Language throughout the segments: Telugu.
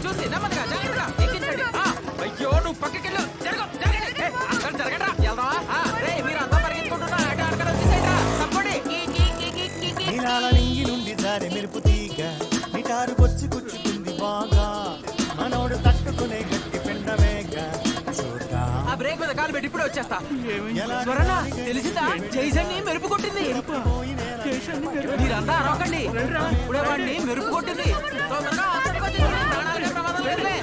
చూసి నెమ్మదిగా జాగ్రత్తగా ఎక్కించండి. అయ్యో నువ్వు పక్కకెళ్ళు. జరగండి వెళ్దామా? మీరు అంతా పరిగెత్తుకుంటున్నా అక్కడ వచ్చేసేట్రా తప్పండి. నుండి జారి మెరుపు తీగ నిటారు వచ్చి కూర్చుకుంది బాగా మనోడు తట్టుకునే గట్టి పెండవేగ ఆ బ్రేక్ మీద కాలు పెట్టి ఇప్పుడే వచ్చేస్తా. స్వరణ తెలిసిందా? జైసన్ ని మెరుపు కొట్టింది. మీరంతా అరవకండి. ఇప్పుడే వాడిని మెరుపు కొట్టింది. తొందరగా హాస్పిటల్కి వచ్చేయండి. ప్రాణాలకే ప్రమాదం లేదులే.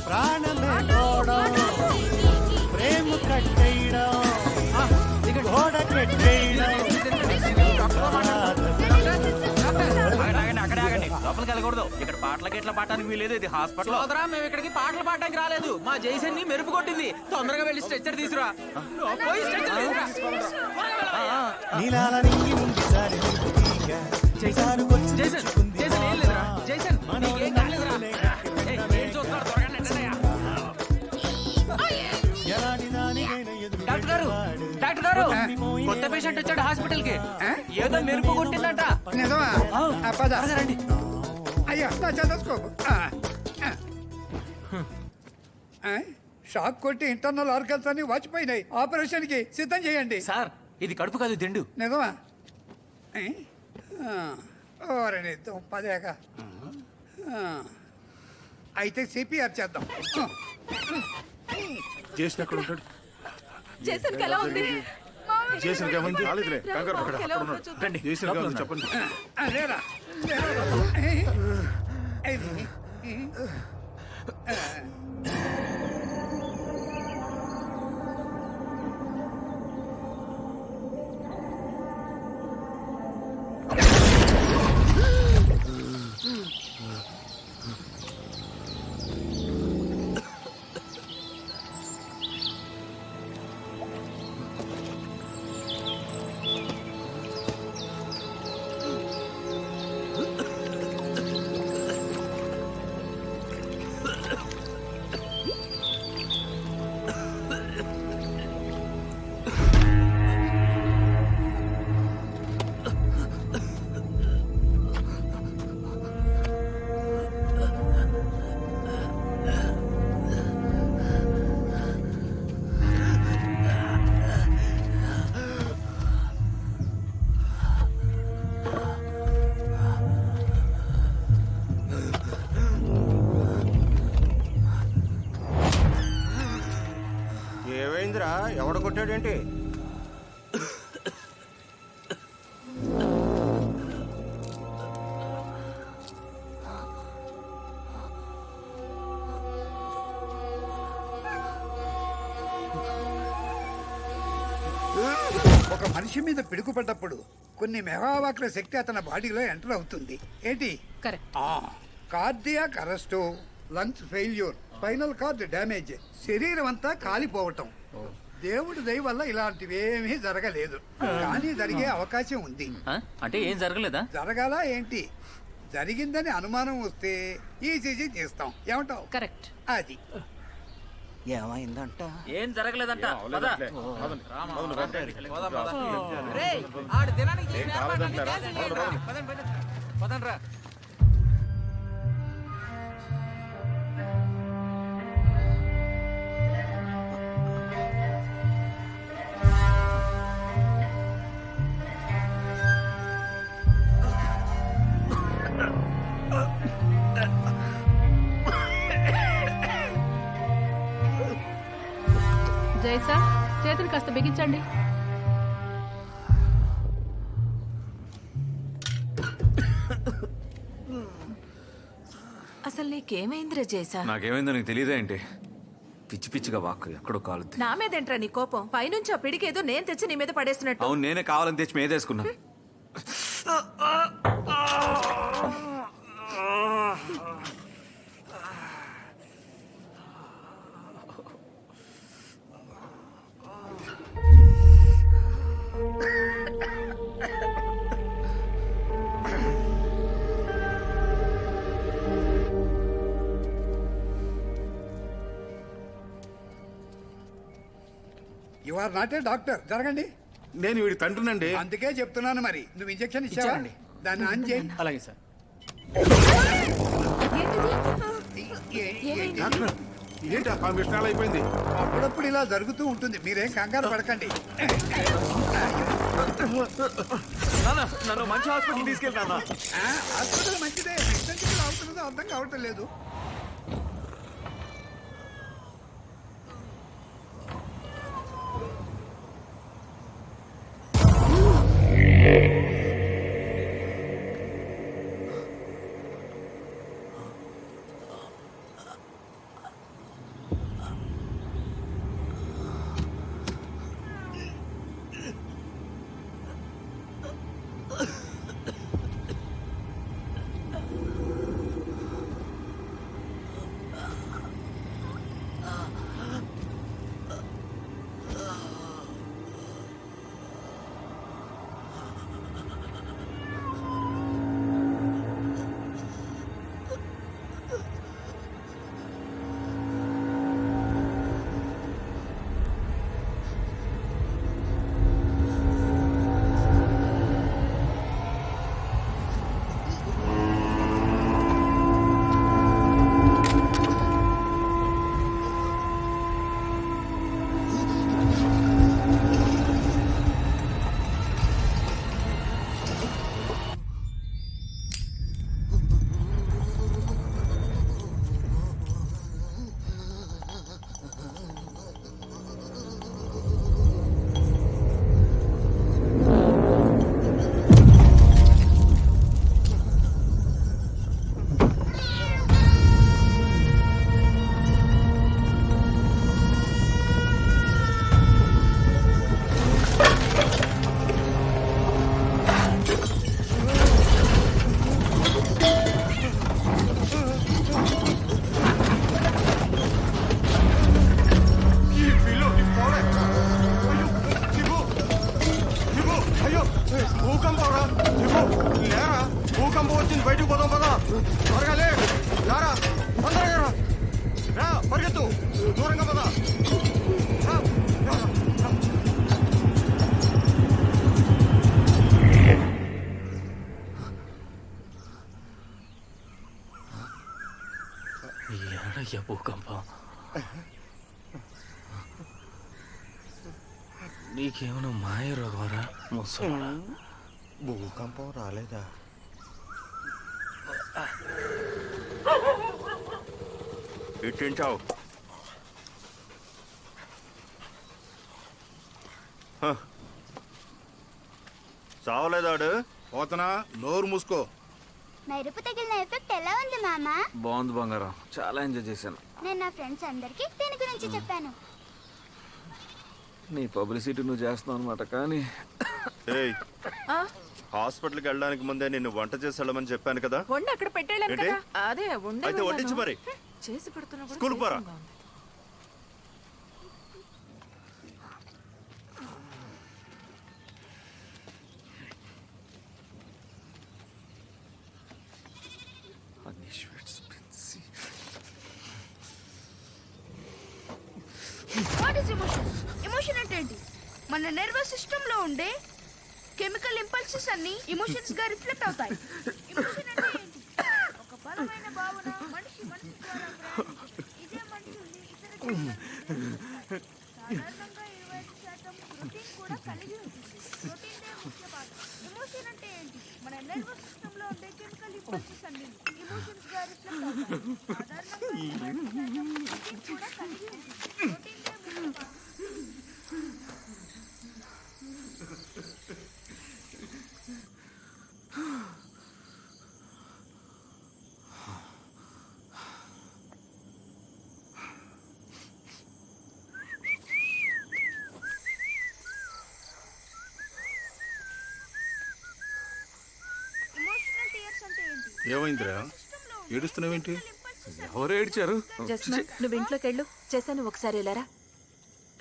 ప్రాణమే ప్రేమ కట్టేయడం గోడ కట్టేయడం. అక్కడే ఆగండి, లోపలికి వెళ్ళకూడదు. ఇక్కడ పాటలకి ఎట్లా పాడటానికి వీలేదు. ఇది హాస్పిటల్. సోదరా మేము ఇక్కడికి పాటలు పాడడానికి రాలేదు. మా జైసన్ ని మెరుపు కొట్టింది. తొందరగా వెళ్ళి స్ట్రెచ్చర్ తీసురా. నీలాల నింగి నుండి జారి మెరుపు తీగ నిటారు వచ్చి కూర్చుకుంది బాగా మనోడు డాక్టర్ గారు కొత్త పేషెంట్ వచ్చాడు హాస్పిటల్ కి. ఏదో మెరుపు కొట్టిందంట. రండి. అయ్యా నా చదసుకో. షాక్ కొట్టి ఇంటర్నల్ ఆర్గన్స్ అన్ని వాచిపోయినాయి. ఆపరేషన్ కి సిద్ధం చేయండి. సార్ ఇది కడుపు కాదు దిండు. నిజమా? ఓరని పదేక. అయితే సిపిఆర్ చేద్దాం. చేసిన ఎక్కడ ఉంటాడు? జేసన్కి ఎలా ఉంది? చేసిన ఏమైంది? రాలేదులే, కంగారు పడకండి. అక్కడ ఉన్నాడు. రండి, చేసిన ఏమైంది చెప్పండి. లేరా ఏమైందిరా? ఎవడ కొట్టాడేంటి? ఒక మనిషి మీద పిడుగుపడ్డప్పుడు కొన్ని మెగావాట్ల శక్తి అతని బాడీలో ఎంటర్ అవుతుంది. ఏంటి? Correct. Cardiac arrest, lungs failure, spinal cord damage, శరీరం అంతా కాలిపోవటం. దేవుడి దయ వల్ల ఇలాంటివేమీ జరగలేదు, కానీ జరిగే అవకాశం ఉంది. అంటే ఏం జరగలేదా? జరగాల ఏంటి? జరిగిందని అనుమానం వస్తే ఈసీజీ చేస్తాం. ఏమంటావు? కరెక్ట్. అది ఏమైందంట? ఏం జరగలేదంట. పదండ్రా. జై సార్, చేతులు కాస్త బిగించండి. అసలు నీకేమైందిరా జైసా? నాకేమైందో నీకు తెలియదా ఏంటి? పిచ్చి పిచ్చిగా వాక్కు ఎక్కడో కాలుద్ది. నా మీదేంట్రా నీ కోపం? పైనుంచి ఆ పిడికేదో నేను తెచ్చి నీ మీద పడేస్తున్నట్టు. అవును, నేనే కావాలని తెచ్చి మీదేసుకున్నా. You are not a doctor. జరగండి. నేను వీడి తండ్రినండి. అందుకే చెప్తున్నాను మరి. నువ్వు ఇంజెక్షన్ ఇచ్చావా? దాన్ని ఆన్ చేయి. అలాగే సార్. డాక్టర్ ఏంటి ఆ మిషన్ అయిపోయింది? అప్పుడప్పుడు ఇలా జరుగుతూ ఉంటుంది, మీరేం కంగారు పడకండి. నన్ను మంచి హాస్పిటల్ తీసుకెళ్తానా? హాస్పిటల్ మంచిదే, ఎక్కడికి అవుతుందో అర్థం కావటం లేదు. భూకంపం నీకేమైనా మాయ రోగమరా? భూకంపం రాలేదా? ఇట్టించావు చావలేదాడు? పోతనా నోరు మూసుకో. మెరుపు తగిలిన ఎఫెక్ట్ ఎలా ఉంది మామా? బాగుంది బంగారం, చాలా ఎంజాయ్ చేశాను. నేను నా ఫ్రెండ్స్ అందరికి దీని గురించి చెప్పాను. నీ పబ్లిసిటీ నువ్వు చేస్తున్నావు అనమాట. కానీ హాస్పిటల్కి వెళ్ళడానికి ముందే నిన్ను వంట చేసి వెళ్ళమని చెప్పాను కదా. వండి అక్కడ పెట్టేళ్ళాను కదా. అదే అయితే వడ్డించు మరి. చేసి పెడుతున్నా. స్కూల్ పోరా. ఎమోషన్ అంటే ఏంటి? మన నర్వస్ సిస్టమ్ లో ఉండే కెమికల్ ఇంపల్సెస్ అన్ని ఎమోషన్స్ గా రిఫ్లెక్ట్ అవుతాయి. ఎమోషన్ అంటే ఏంటి? ఒక బలమైన భావన మనిషి మనసు ద్వారా ప్రయాణించే. ఇదే మనుషుల్ని ఇతర జీవులకు సాధారణంగా 25% ప్రోటీన్ కూడా కలిగి ఉంటుంది. ప్రోటీన్ దే ముఖ్య భాగం. ఎమోషన్ అంటే ఏంటి? మన నర్వస్ సిస్టమ్ లో ఉండే కెమికల్ ఇంపల్సెస్ అన్ని ఎమోషన్స్ గా రిఫ్లెక్ట్ అవుతాయి. సాధారణంగా 25% ప్రోటీన్ కూడా కలిగి ఉంటుంది. ప్రోటీన్ దే ముఖ్య భాగం. ఏమైందిరా? ఏడుస్తున్నావేంటి? ఎవరు ఏడ్చారు? నువ్వు ఇంట్లోకి వెళ్ళు. చేశాను ఒకసారి వెళ్ళారా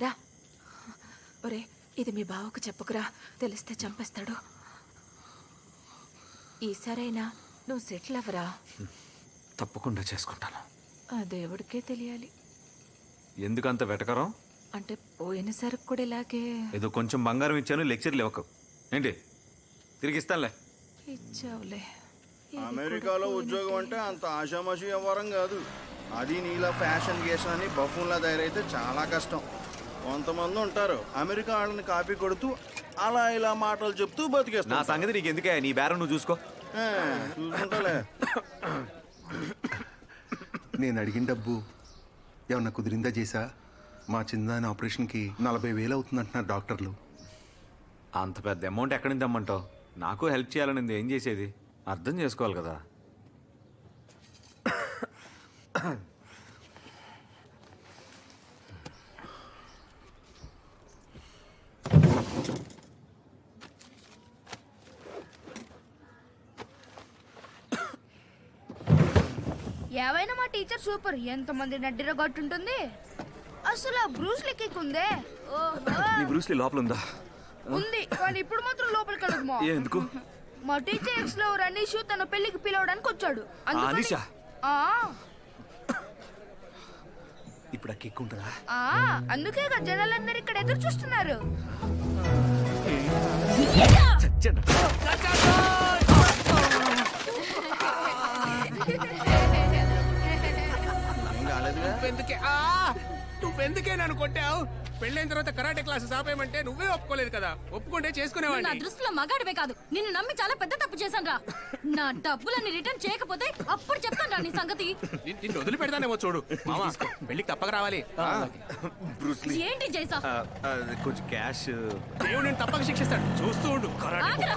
రా. ఒరే ఇది మీ బావకు చెప్పుకురా, తెలిస్తే చంపేస్తాడు. ఈసారైనా నువ్వు సెటిల్ అవ్వరా. తప్పకుండా చేసుకుంటాను. ఆ దేవుడికే తెలియాలి. ఎందుకంత వెటకరం? అంటే పోయినసారి కూడా ఇలాగే ఏదో కొంచెం బంగారం ఇచ్చాను, లెక్చర్లు ఇవ్వకు. ఏంటి తిరిగి ఇస్తానులే. ఇచ్చావులే. అమెరికాలో ఉద్యోగం అంటే అంత ఆషామాషి వ్యవహారం కాదు. అది నీలా ఫ్యాషన్ గేషన్ అని బఫూన్లా తయారైతే చాలా కష్టం. కొంతమంది ఉంటారు అమెరికా వాళ్ళని కాపీ కొడుతూ అలా ఇలా మాటలు చెప్తూ బతికేస్తా. నా సంగతి నీకు ఎందుకే, నీ బేరం నువ్వు చూసుకో. చూసుకుంటాలే. నేను అడిగిన డబ్బు ఏమన్నా కుదిరిందా చేసా? మా చిన్నదాని ఆపరేషన్కి 40,000 అవుతుందంటున్నారు డాక్టర్లు. అంత పెద్ద అమౌంట్ ఎక్కడి నుంచి తెమ్మంటావు? నాకు హెల్ప్ చేయాలని ఏం చేసేది, అర్థం చేసుకోవాలి కదా. ఏవైనా మా టీచర్ సూపర్. ఎంతమంది నడ్డిర కొట్టుంటుంది. అసలు ఆ బ్రూస్ లెక్క ఉందే. నీ బ్రూస్లీ లోపల ఉందా? ఉంది, కానీ ఇప్పుడు మాత్రం లోపలికి వెళ్ళదు. మా ఎందుకు? మా టీచర్ ఎక్స్ లో అనీష్ తన పెళ్లికి పిలవడానికి వచ్చాడు. అనీషా? ఆ, ఇప్పుడు ఆ కిక్ ఉంటుందా? అందుకే జనాలందరూ ఇక్కడ ఎదురు చూస్తున్నారు. నువ్వెందుకే నన్ను కొట్టావు? పెళ్ళైన తర్వాత కరాటే క్లాసెస్ ఆపేయమంటే నువ్వే ఒప్పుకోలేదు కదా. ఒప్పుకుంటే చేసుకునేవాడిని. నా దృష్టిలో మగాడివే కాదు, నిన్ను నమ్మి చాలా పెద్ద తప్పు చేశాను రా. నా డబ్బులని రిటర్న్ చేయకపోతే అప్పుడు చెప్తాను రా నీ సంగతి. నిన్ను వదిలి పెడతానేమో చూడు. మామా పెళ్ళికి తప్పక రావాలి. ఏంటి జైసా? కొంచెం క్యాష్. దేవుడు నేను తప్పక శిక్షిస్తాడు, చూస్తూ ఉండు. ఆగరా.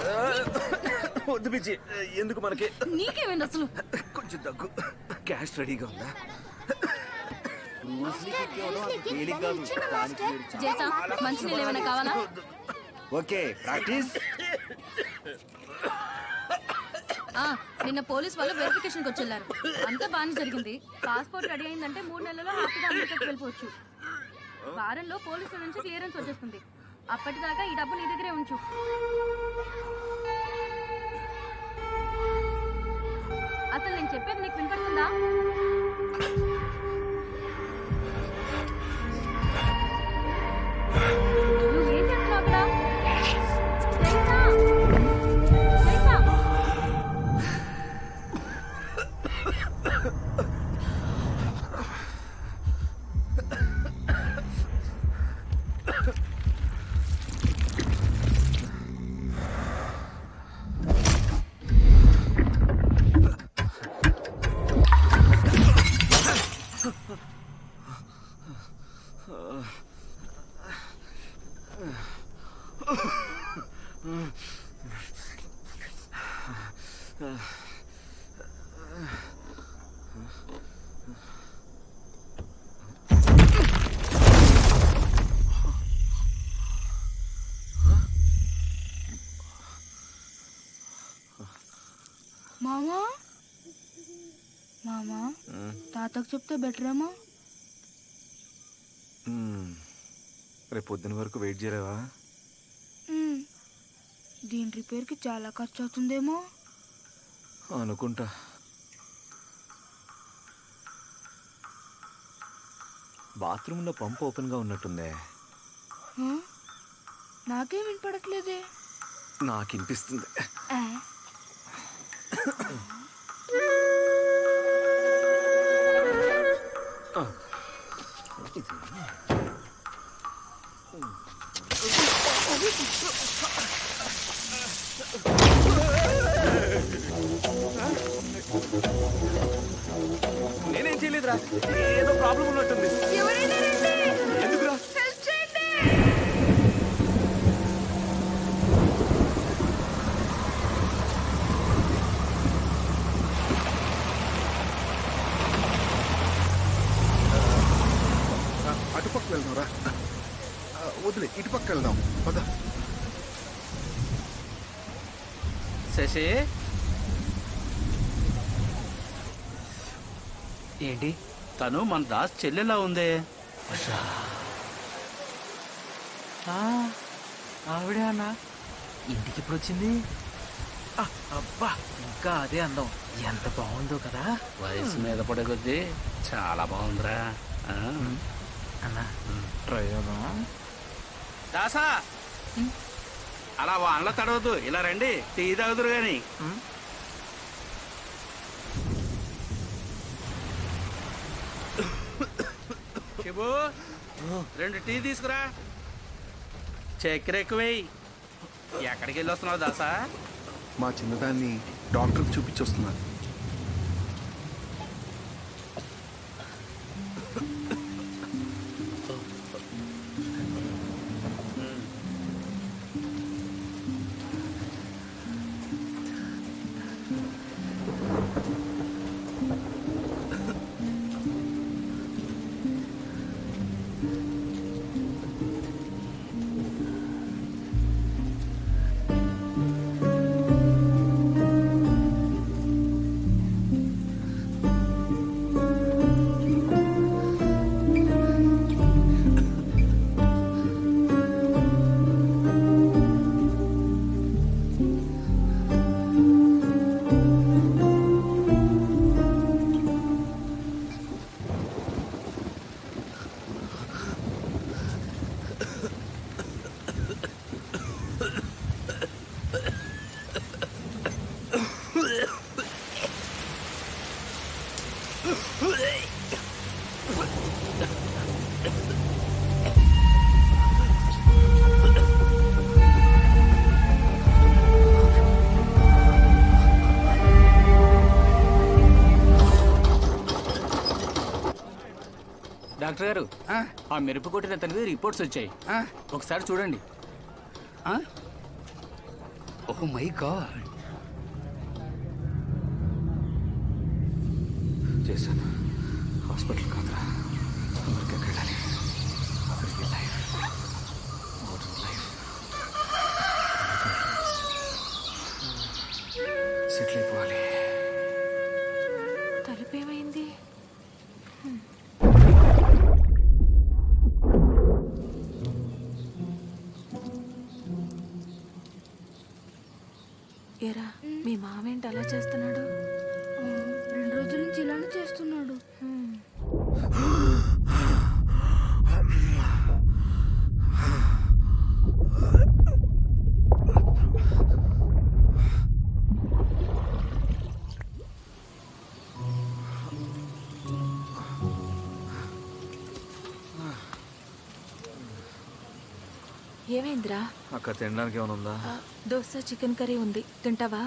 వద్దు పిచ్చి, ఎందుకు మనకి? నీకేమైంది అసలు? కొంచెం దగ్గు. క్యాష్ రెడీగా ఉందా? జైసా, మంచినీళ్ళు ఏమైనా కావాలా? Okay, practice. నిన్న పోలీస్ వాళ్ళు వెరిఫికేషన్కి వచ్చి వెళ్ళారు. అంతా బాగానే జరిగింది. పాస్పోర్ట్ రెడీ అయిందంటే 3 నెలల్లో హ్యాపీగా అమెరికాకి వెళ్ళిపోవచ్చు. వారంలో పోలీసుల నుంచి క్లియరెన్స్ వచ్చేస్తుంది. అప్పటిదాకా ఈ డబ్బు నీ దగ్గరే ఉంచు. అసలు నేను చెప్పేది నీకు వినపడుతుందా? నువ్వేం చేస్తున్నావు అక్కడ? జైసా! జైసా! మామా మామా, తాతకు చెప్తే బెటర్ ఏమో. రేపు పొద్దున వరకు వెయిట్ చేయలేవా? దీని రిపేర్కి చాలా ఖర్చు అవుతుందేమో అనుకుంటా. బాత్రూంలో పంప్ ఓపెన్గా ఉన్నట్టుందే. నాకేం వినపడట్లేదే. నాకు వినిపిస్తుంది. నేనేం చేయలేదురా, ఏదో ప్రాబ్లం ఉన్నట్టుంది. ఎందుకురా? అటుపక్క వెళ్దాం రా. వదిలే, ఇటుపక్క వెళ్దాం పద. శశి ఏంటి తను మన దాస్ చెల్లెలా ఉందే? ఆవిడే అన్నా ఇంటికి ఇప్పుడు వచ్చింది. అబ్బా, ఇంకా అదే అందం. ఎంత బాగుందో కదా. వయసు మీద పడే కొద్దీ చాలా బాగుందిరా. అన్నా ట్రై చేద్దామా? దాసా అలా వానలో తడవద్దు, ఇలా రండి, టీ తాగుదురు గాని. శిబు 2 టీ తీసుకురా. చక్కెర ఎక్కువేయి. ఎక్కడికి వెళ్ళి వస్తున్నావు దాసా? మా చిన్నదాన్ని డాక్టర్కి చూపించొస్తున్నాను. డాక్టర్ గారు, ఆ మెరుపు కొట్టిన అతనికి రిపోర్ట్స్ వచ్చాయి, ఒకసారి చూడండి. Oh my god. చేశాను. హాస్పిటల్ కాదురా, అమెరికాకి వెళ్ళాలి. అక్కడికి లైఫ్, మోడర్న్ లైఫ్, సెటిల్ అయిపోవాలి. తలుపేమైంది? ఏరా, మీ మామేంటి అలా చేస్తున్నాడు? 2 రోజుల నుంచి ఇలానే చేస్తున్నాడు. ఏమైందిరా? అక్కడ తినడానికి ఏమైనా ఉందా? దోశ చికెన్ కర్రీ ఉంది, తింటావా?